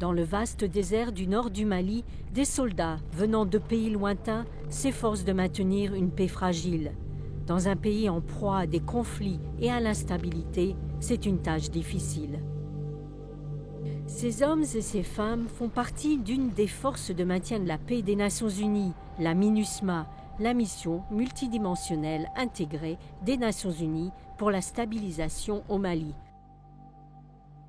Dans le vaste désert du nord du Mali, des soldats venant de pays lointains s'efforcent de maintenir une paix fragile. Dans un pays en proie à des conflits et à l'instabilité, c'est une tâche difficile. Ces hommes et ces femmes font partie d'une des forces de maintien de la paix des Nations Unies, la MINUSMA, la mission multidimensionnelle intégrée des Nations Unies pour la stabilisation au Mali.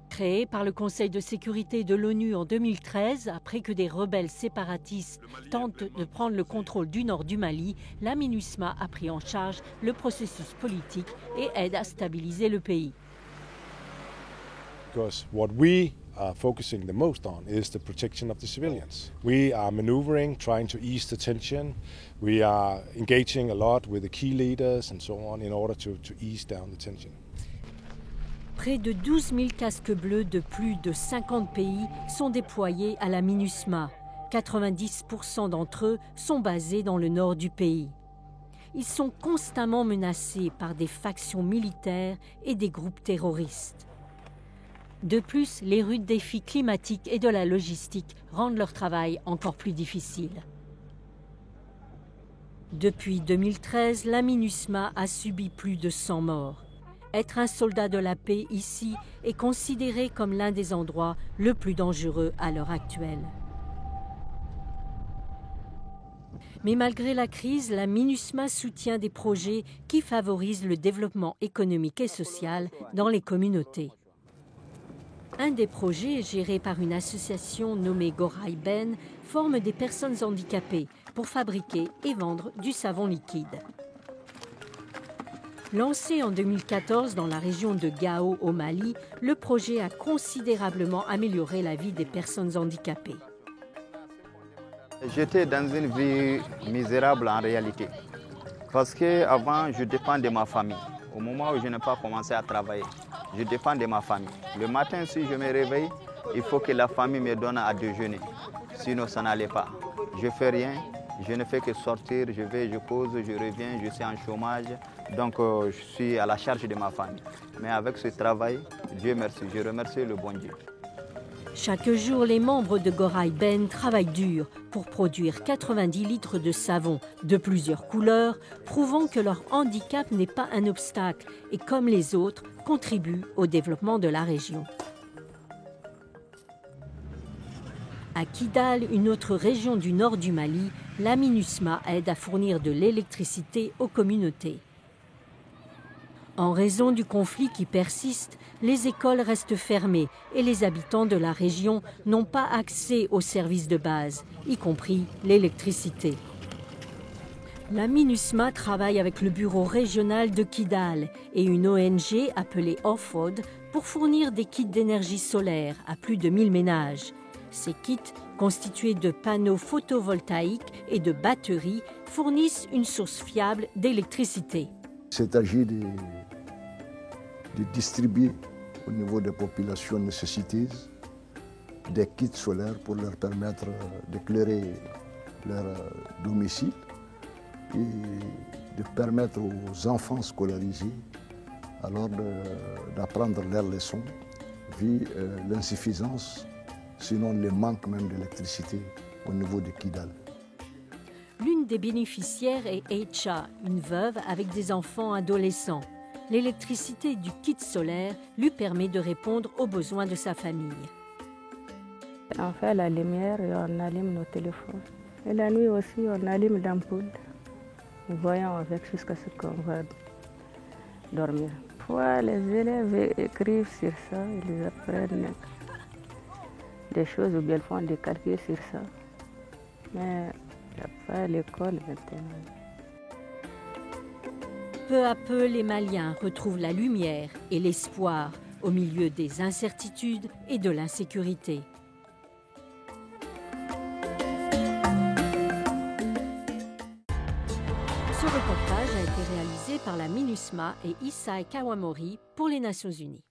Créée par le Conseil de sécurité de l'ONU en 2013, après que des rebelles séparatistes tentent de prendre le contrôle du nord du Mali, la MINUSMA a pris en charge le processus politique et aide à stabiliser le pays. Because what we are focusing the most on is the protection of the civilians. We are maneuvering, trying to ease the tension. We are engaging a lot with the key leaders and so on in order to ease down the tension. Près de 12 000 casques bleus de plus de 50 pays sont déployés à la MINUSMA. 90% d'entre eux sont basés dans le nord du pays. Ils sont constamment menacés par des factions militaires et des groupes terroristes. De plus, les rudes défis climatiques et de la logistique rendent leur travail encore plus difficile. Depuis 2013, la MINUSMA a subi plus de 100 morts. Être un soldat de la paix ici est considéré comme l'un des endroits le plus dangereux à l'heure actuelle. Mais malgré la crise, la MINUSMA soutient des projets qui favorisent le développement économique et social dans les communautés. Un des projets, géré par une association nommée Gorai Ben, forme des personnes handicapées pour fabriquer et vendre du savon liquide. Lancé en 2014 dans la région de Gao au Mali, le projet a considérablement amélioré la vie des personnes handicapées. J'étais dans une vie misérable en réalité, parce qu'avant je dépends de ma famille. Au moment où je n'ai pas commencé à travailler, je dépends de ma famille. Le matin, si je me réveille, il faut que la famille me donne à déjeuner, sinon ça n'allait pas. Je ne fais rien, je ne fais que sortir, je vais, je pose, je reviens, je suis en chômage, donc je suis à la charge de ma famille. Mais avec ce travail, Dieu merci, je remercie le bon Dieu. Chaque jour, les membres de Gorai Ben travaillent dur pour produire 90 litres de savon de plusieurs couleurs, prouvant que leur handicap n'est pas un obstacle et, comme les autres, contribuent au développement de la région. À Kidal, une autre région du nord du Mali, la MINUSMA aide à fournir de l'électricité aux communautés. En raison du conflit qui persiste, les écoles restent fermées et les habitants de la région n'ont pas accès aux services de base, y compris l'électricité. La MINUSMA travaille avec le bureau régional de Kidal et une ONG appelée Ofod pour fournir des kits d'énergie solaire à plus de 1000 ménages. Ces kits, constitués de panneaux photovoltaïques et de batteries, fournissent une source fiable d'électricité. C'est agi de distribuer au niveau des populations nécessiteuses des kits solaires pour leur permettre d'éclairer leur domicile et de permettre aux enfants scolarisés alors d'apprendre leurs leçons vu l'insuffisance, sinon le manque même d'électricité au niveau de Kidal. L'une des bénéficiaires est Echa, une veuve avec des enfants adolescents. L'électricité du kit solaire lui permet de répondre aux besoins de sa famille. On fait la lumière et on allume nos téléphones. Et la nuit aussi, on allume l'ampoule. Nous voyons avec jusqu'à ce qu'on va dormir. Parfois, les élèves écrivent sur ça, ils apprennent des choses ou bien font des calculs sur ça. Mais il n'y a pas l'école maintenant. Peu à peu, les Maliens retrouvent la lumière et l'espoir au milieu des incertitudes et de l'insécurité. Ce reportage a été réalisé par la MINUSMA et Isai Kawamori pour les Nations Unies.